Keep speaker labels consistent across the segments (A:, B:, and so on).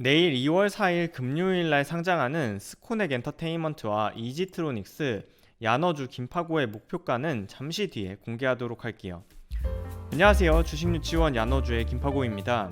A: 내일 2월 4일 금요일 날 상장하는 스코넥 엔터테인먼트와 이지트로닉스, 야너주 김파고의 목표가는 잠시 뒤에 공개하도록 할게요. 안녕하세요. 주식유치원 야너주의 김파고입니다.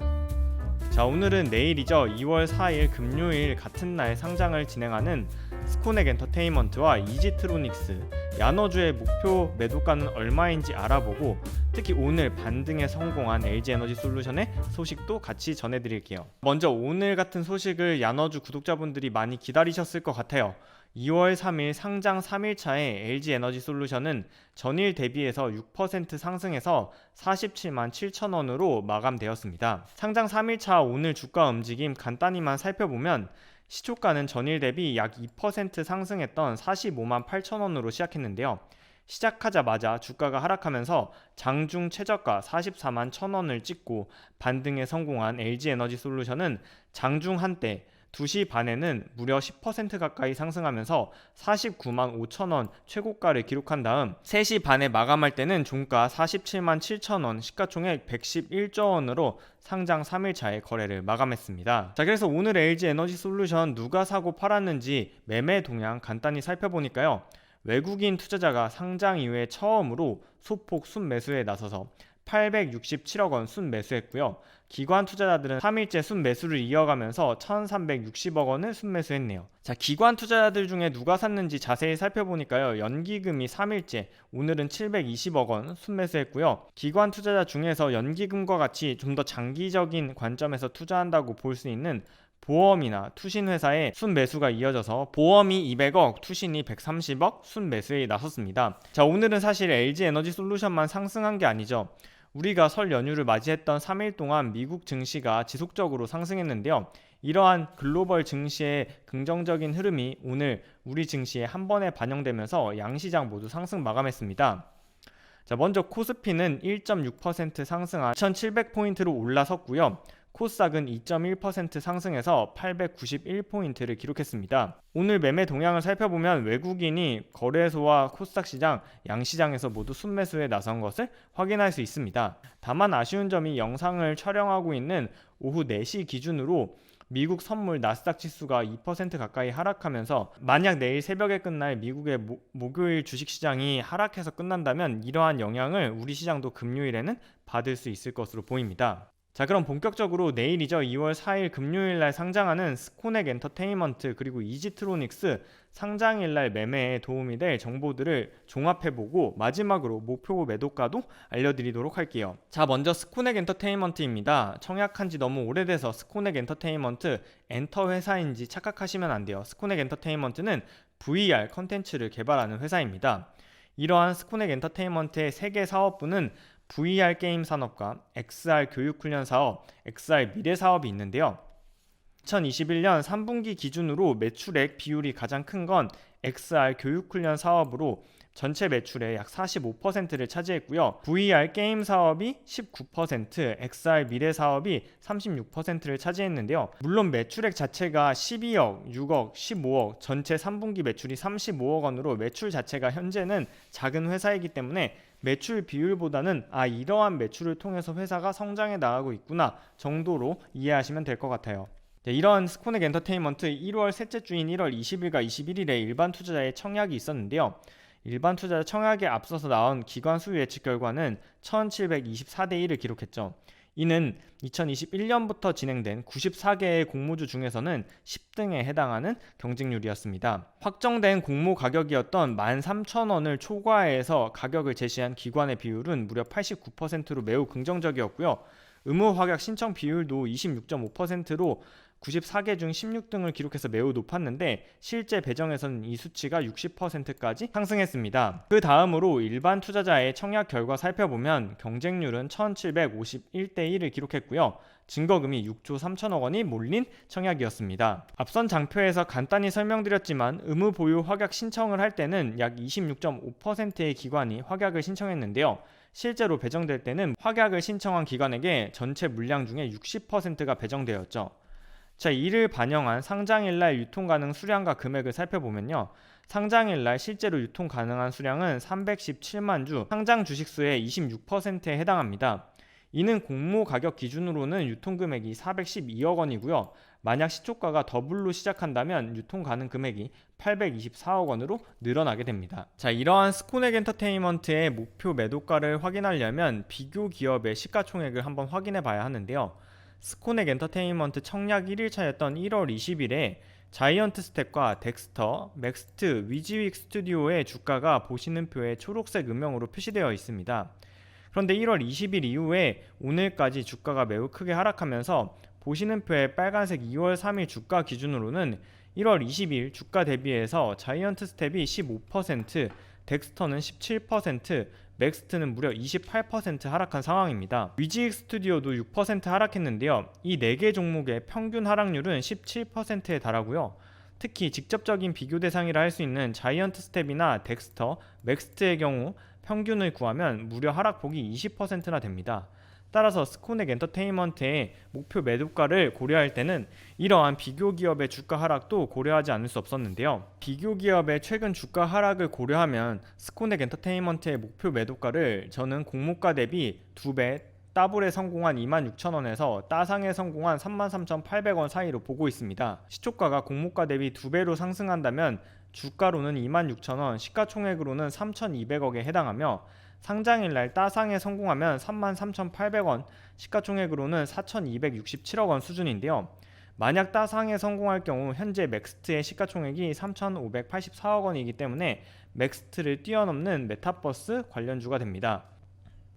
A: 자, 오늘은 내일이죠. 2월 4일 금요일 같은 날 상장을 진행하는 스코넥 엔터테인먼트와 이지트로닉스, 야너주의 목표 매도가는 얼마인지 알아보고 특히 오늘 반등에 성공한 LG에너지솔루션의 소식도 같이 전해드릴게요. 먼저 오늘 같은 소식을 야너주 구독자분들이 많이 기다리셨을 것 같아요. 2월 3일 상장 3일차에 LG에너지솔루션은 전일 대비해서 6% 상승해서 47만 7천원으로 마감되었습니다. 상장 3일차 오늘 주가 움직임 간단히만 살펴보면 시초가는 전일 대비 약 2% 상승했던 45만 8천원으로 시작했는데요. 시작하자마자 주가가 하락하면서 장중 최저가 44만 1천원을 찍고 반등에 성공한 LG에너지솔루션은 장중 한때 2시 반에는 무려 10% 가까이 상승하면서 49만 5천원 최고가를 기록한 다음 3시 반에 마감할 때는 종가 47만 7천원, 시가총액 111조원으로 상장 3일차의 거래를 마감했습니다. 자, 그래서 오늘 LG에너지솔루션 누가 사고 팔았는지 매매 동향 간단히 살펴보니까요. 외국인 투자자가 상장 이후에 처음으로 소폭 순매수에 나서서 867억 원 순매수했고요. 기관 투자자들은 3일째 순매수를 이어가면서 1360억 원을 순매수했네요. 자, 기관 투자자들 중에 누가 샀는지 자세히 살펴보니까요. 연기금이 3일째 오늘은 720억 원 순매수했고요. 기관 투자자 중에서 연기금과 같이 좀 더 장기적인 관점에서 투자한다고 볼 수 있는 보험이나 투신회사의 순매수가 이어져서 보험이 200억, 투신이 130억 순매수에 나섰습니다. 자, 오늘은 사실 LG에너지솔루션만 상승한 게 아니죠. 우리가 설 연휴를 맞이했던 3일 동안 미국 증시가 지속적으로 상승했는데요. 이러한 글로벌 증시의 긍정적인 흐름이 오늘 우리 증시에 한 번에 반영되면서 양시장 모두 상승 마감했습니다. 자, 먼저 코스피는 1.6% 상승한 1700포인트로 올라섰고요. 코스닥은 2.1% 상승해서 891포인트를 기록했습니다. 오늘 매매 동향을 살펴보면 외국인이 거래소와 코스닥 시장, 양시장에서 모두 순매수에 나선 것을 확인할 수 있습니다. 다만 아쉬운 점이 영상을 촬영하고 있는 오후 4시 기준으로 미국 선물 나스닥 지수가 2% 가까이 하락하면서 만약 내일 새벽에 끝날 미국의 목요일 주식시장이 하락해서 끝난다면 이러한 영향을 우리 시장도 금요일에는 받을 수 있을 것으로 보입니다. 자, 그럼 본격적으로 내일이죠. 2월 4일 금요일날 상장하는 스코넥 엔터테인먼트 그리고 이지트로닉스 상장일날 매매에 도움이 될 정보들을 종합해보고 마지막으로 목표 매도가도 알려드리도록 할게요. 자, 먼저 스코넥 엔터테인먼트입니다. 청약한 지 너무 오래돼서 스코넥 엔터테인먼트 엔터 회사인지 착각하시면 안 돼요. 스코넥 엔터테인먼트는 VR 컨텐츠를 개발하는 회사입니다. 이러한 스코넥 엔터테인먼트의 3개 사업부는 VR 게임 산업과 XR 교육 훈련 사업, XR 미래 사업이 있는데요. 2021년 3분기 기준으로 매출액 비율이 가장 큰 건 XR 교육 훈련 사업으로 전체 매출의 약 45%를 차지했고요. VR 게임 사업이 19%, XR 미래 사업이 36%를 차지했는데요. 물론 매출액 자체가 12억, 6억, 15억, 전체 3분기 매출이 35억 원으로 매출 자체가 현재는 작은 회사이기 때문에 매출 비율보다는 이러한 매출을 통해서 회사가 성장해 나가고 있구나 정도로 이해하시면 될 것 같아요. 이런 스코넥 엔터테인먼트 1월 셋째 주인 1월 20일과 21일에 일반 투자자의 청약이 있었는데요. 일반 투자자 청약에 앞서서 나온 기관 수요 예측 결과는 1724대 1을 기록했죠. 이는 2021년부터 진행된 94개의 공모주 중에서는 10등에 해당하는 경쟁률이었습니다. 확정된 공모 가격이었던 13,000원을 초과해서 가격을 제시한 기관의 비율은 무려 89%로 매우 긍정적이었고요. 의무 확약 신청 비율도 26.5%로 94개 중 16등을 기록해서 매우 높았는데 실제 배정에서는 이 수치가 60%까지 상승했습니다. 그 다음으로 일반 투자자의 청약 결과 살펴보면 경쟁률은 1751대 1을 기록했고요. 증거금이 6조 3천억 원이 몰린 청약이었습니다. 앞선 장표에서 간단히 설명드렸지만 의무 보유 확약 신청을 할 때는 약 26.5%의 기관이 확약을 신청했는데요. 실제로 배정될 때는 확약을 신청한 기관에게 전체 물량 중에 60%가 배정되었죠. 자, 이를 반영한 상장일날 유통 가능 수량과 금액을 살펴보면요. 상장일날 실제로 유통 가능한 수량은 317만 주, 상장 주식수의 26%에 해당합니다. 이는 공모 가격 기준으로는 유통금액이 412억 원이고요. 만약 시초가가 더블로 시작한다면 유통 가능 금액이 824억 원으로 늘어나게 됩니다. 자, 이러한 스코넥 엔터테인먼트의 목표 매도가를 확인하려면 비교 기업의 시가총액을 한번 확인해 봐야 하는데요. 스코넥 엔터테인먼트 청약 1일차였던 1월 20일에 자이언트 스텝과 덱스터, 맥스트, 위즈윅 스튜디오의 주가가 보시는 표에 초록색 음영으로 표시되어 있습니다. 그런데 1월 20일 이후에 오늘까지 주가가 매우 크게 하락하면서 보시는 표에 빨간색 2월 3일 주가 기준으로는 1월 20일 주가 대비해서 자이언트 스텝이 15%, 덱스터는 17%, 맥스트는 무려 28% 하락한 상황입니다. 위즈윅 스튜디오도 6% 하락했는데요. 이 4개 종목의 평균 하락률은 17%에 달하고요. 특히 직접적인 비교 대상이라 할 수 있는 자이언트 스텝이나 덱스터, 맥스트의 경우 평균을 구하면 무려 하락폭이 20%나 됩니다. 따라서 스코넥 엔터테인먼트의 목표 매도가를 고려할 때는 이러한 비교 기업의 주가 하락도 고려하지 않을 수 없었는데요. 비교 기업의 최근 주가 하락을 고려하면 스코넥 엔터테인먼트의 목표 매도가를 저는 공모가 대비 2배, 더블에 성공한 26,000원에서 따상에 성공한 33,800원 사이로 보고 있습니다. 시초가가 공모가 대비 2배로 상승한다면 주가로는 26,000원, 시가총액으로는 3,200억에 해당하며 상장일날 따상에 성공하면 33,800원, 시가총액으로는 4,267억 원 수준인데요. 만약 따상에 성공할 경우 현재 맥스트의 시가총액이 3,584억 원이기 때문에 맥스트를 뛰어넘는 메타버스 관련주가 됩니다.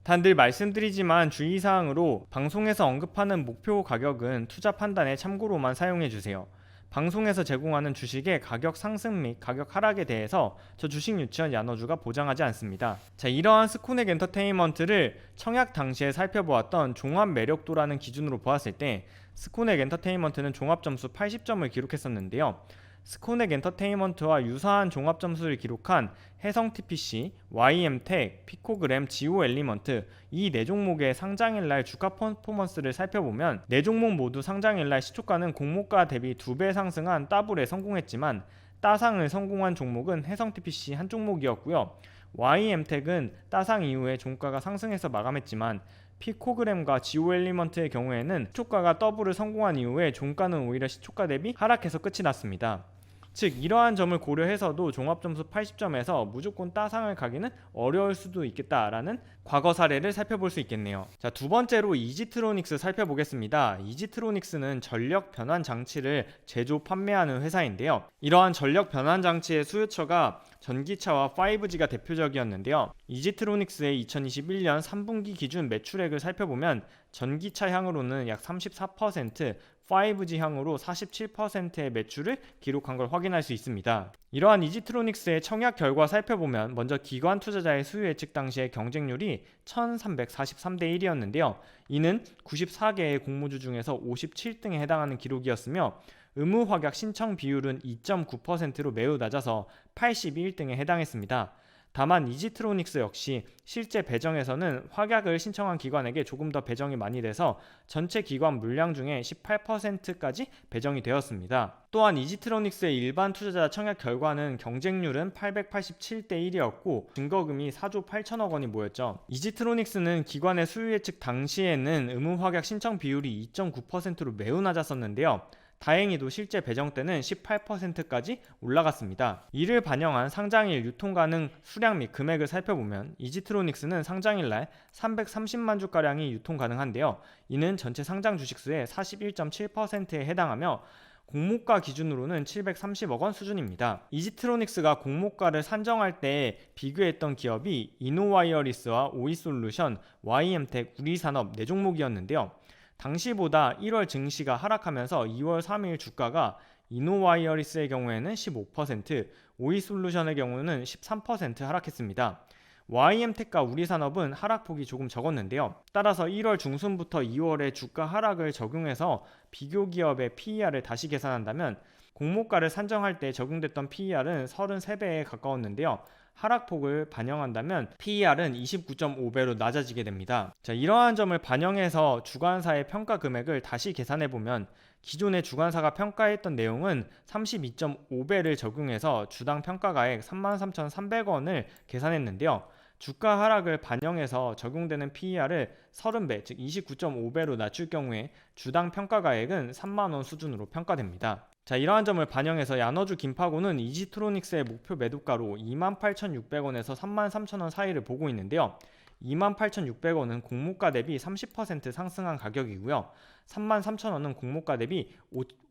A: 단 늘 말씀드리지만 주의사항으로 방송에서 언급하는 목표 가격은 투자 판단에 참고로만 사용해주세요. 방송에서 제공하는 주식의 가격 상승 및 가격 하락에 대해서 저 주식 유치원 야너주가 보장하지 않습니다. 자, 이러한 스코넥 엔터테인먼트를 청약 당시에 살펴보았던 종합 매력도라는 기준으로 보았을 때 스코넥 엔터테인먼트는 종합점수 80점을 기록했었는데요. 스코넥 엔터테인먼트와 유사한 종합점수를 기록한 해성TPC, YM텍, 피코그램, 지오엘리먼트 이 4종목의 상장일날 주가 퍼포먼스를 살펴보면 4종목 모두 상장일날 시초가는 공모가 대비 2배 상승한 더블에 성공했지만 따상을 성공한 종목은 해성TPC 한 종목이었고요. YM텍은 따상 이후에 종가가 상승해서 마감했지만 피코그램과 지오엘리먼트의 경우에는 시초가가 더블을 성공한 이후에 종가는 오히려 시초가 대비 하락해서 끝이 났습니다. 즉 이러한 점을 고려해서도 종합점수 80점에서 무조건 따상을 가기는 어려울 수도 있겠다라는 과거 사례를 살펴볼 수 있겠네요. 자, 두 번째로 이지트로닉스 살펴보겠습니다. 이지트로닉스는 전력 변환 장치를 제조 판매하는 회사인데요. 이러한 전력 변환 장치의 수요처가 전기차와 5G가 대표적이었는데요. 이지트로닉스의 2021년 3분기 기준 매출액을 살펴보면 전기차 향으로는 약 34%, 5G 향으로 47%의 매출을 기록한 걸 확인할 수 있습니다. 이러한 이지트로닉스의 청약 결과 살펴보면 먼저 기관 투자자의 수요 예측 당시의 경쟁률이 1343대 1이었는데요. 이는 94개의 공모주 중에서 57등에 해당하는 기록이었으며 의무 확약 신청 비율은 2.9%로 매우 낮아서 81등에 해당했습니다. 다만 이지트로닉스 역시 실제 배정에서는 확약을 신청한 기관에게 조금 더 배정이 많이 돼서 전체 기관 물량 중에 18%까지 배정이 되었습니다. 또한 이지트로닉스의 일반 투자자 청약 결과는 경쟁률은 887대 1이었고 증거금이 4조 8천억 원이 모였죠. 이지트로닉스는 기관의 수요 예측 당시에는 의무 확약 신청 비율이 2.9%로 매우 낮았었는데요. 다행히도 실제 배정 때는 18%까지 올라갔습니다. 이를 반영한 상장일 유통 가능 수량 및 금액을 살펴보면 이지트로닉스는 상장일날 330만 주가량이 유통 가능한데요. 이는 전체 상장 주식수의 41.7%에 해당하며 공모가 기준으로는 730억 원 수준입니다. 이지트로닉스가 공모가를 산정할 때 비교했던 기업이 이노와이어리스와 오이솔루션, YM텍, 우리산업 4종목이었는데요. 당시보다 1월 증시가 하락하면서 2월 3일 주가가 이노와이어리스의 경우에는 15%, 오이솔루션의 경우는 13% 하락했습니다. YM텍과 우리산업은 하락폭이 조금 적었는데요. 따라서 1월 중순부터 2월에 주가 하락을 적용해서 비교 기업의 PER을 다시 계산한다면 공모가를 산정할 때 적용됐던 PER은 33배에 가까웠는데요. 하락폭을 반영한다면 PER은 29.5배로 낮아지게 됩니다. 자, 이러한 점을 반영해서 주관사의 평가 금액을 다시 계산해보면 기존의 주관사가 평가했던 내용은 32.5배를 적용해서 주당 평가가액 33,300원을 계산했는데요. 주가 하락을 반영해서 적용되는 PER을 30배, 즉 29.5배로 낮출 경우에 주당 평가가액은 3만원 수준으로 평가됩니다. 자, 이러한 점을 반영해서 야너주 김파고는 이지트로닉스의 목표 매도가로 28,600원에서 33,000원 사이를 보고 있는데요. 28,600원은 공모가 대비 30% 상승한 가격이고요. 33,000원은 공모가 대비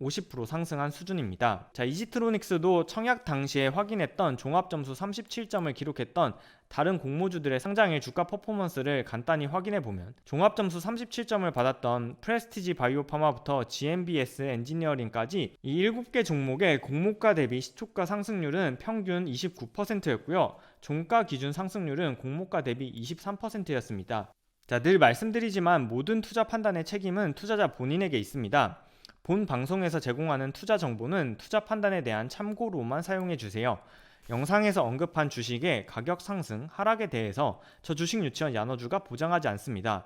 A: 50% 상승한 수준입니다. 자, 이지트로닉스도 청약 당시에 확인했던 종합점수 37점을 기록했던 다른 공모주들의 상장일 주가 퍼포먼스를 간단히 확인해보면 종합점수 37점을 받았던 프레스티지 바이오파마부터 GMBS 엔지니어링까지 이 7개 종목의 공모가 대비 시초가 상승률은 평균 29%였고요. 종가 기준 상승률은 공모가 대비 23%였습니다. 자, 늘 말씀드리지만 모든 투자 판단의 책임은 투자자 본인에게 있습니다. 본 방송에서 제공하는 투자 정보는 투자 판단에 대한 참고로만 사용해 주세요. 영상에서 언급한 주식의 가격 상승, 하락에 대해서 저 주식유치원 야너주가 보장하지 않습니다.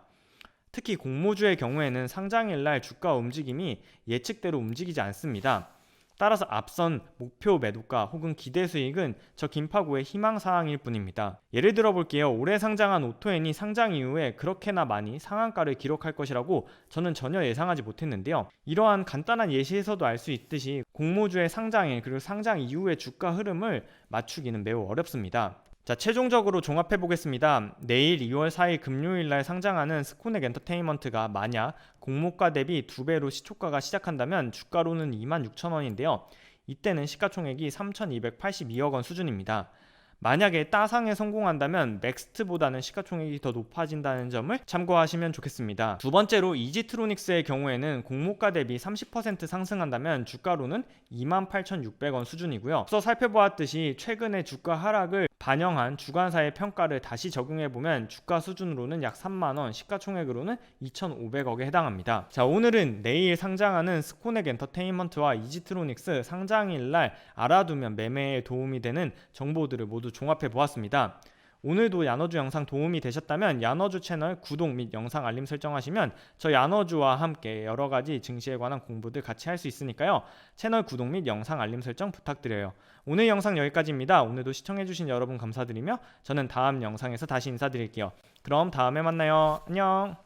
A: 특히 공모주의 경우에는 상장일날 주가 움직임이 예측대로 움직이지 않습니다. 따라서 앞선 목표 매도가 혹은 기대 수익은 저 김파고의 희망사항일 뿐입니다. 예를 들어 볼게요. 올해 상장한 오토엔이 상장 이후에 그렇게나 많이 상한가를 기록할 것이라고 저는 전혀 예상하지 못했는데요. 이러한 간단한 예시에서도 알 수 있듯이 공모주의 상장일 그리고 상장 이후의 주가 흐름을 맞추기는 매우 어렵습니다. 자, 최종적으로 종합해 보겠습니다. 내일 2월 4일 금요일날 상장하는 스코넥 엔터테인먼트가 만약 공모가 대비 2배로 시초가가 시작한다면 주가로는 26,000원인데요. 이때는 시가총액이 3,282억 원 수준입니다. 만약에 따상에 성공한다면 맥스트보다는 시가총액이 더 높아진다는 점을 참고하시면 좋겠습니다. 두 번째로 이지트로닉스의 경우에는 공모가 대비 30% 상승한다면 주가로는 28,600원 수준이고요. 앞서 살펴보았듯이 최근의 주가 하락을 반영한 주관사의 평가를 다시 적용해보면 주가 수준으로는 약 3만원, 시가총액으로는 2,500억에 해당합니다. 자, 오늘은 내일 상장하는 스코넥 엔터테인먼트와 이지트로닉스 상장일날 알아두면 매매에 도움이 되는 정보들을 모두 종합해 보았습니다. 오늘도 야너주 영상 도움이 되셨다면 야너주 채널 구독 및 영상 알림 설정하시면 저 야너주와 함께 여러가지 증시에 관한 공부들 같이 할 수 있으니까요. 채널 구독 및 영상 알림 설정 부탁드려요. 오늘 영상 여기까지입니다. 오늘도 시청해주신 여러분 감사드리며 저는 다음 영상에서 다시 인사드릴게요. 그럼 다음에 만나요. 안녕.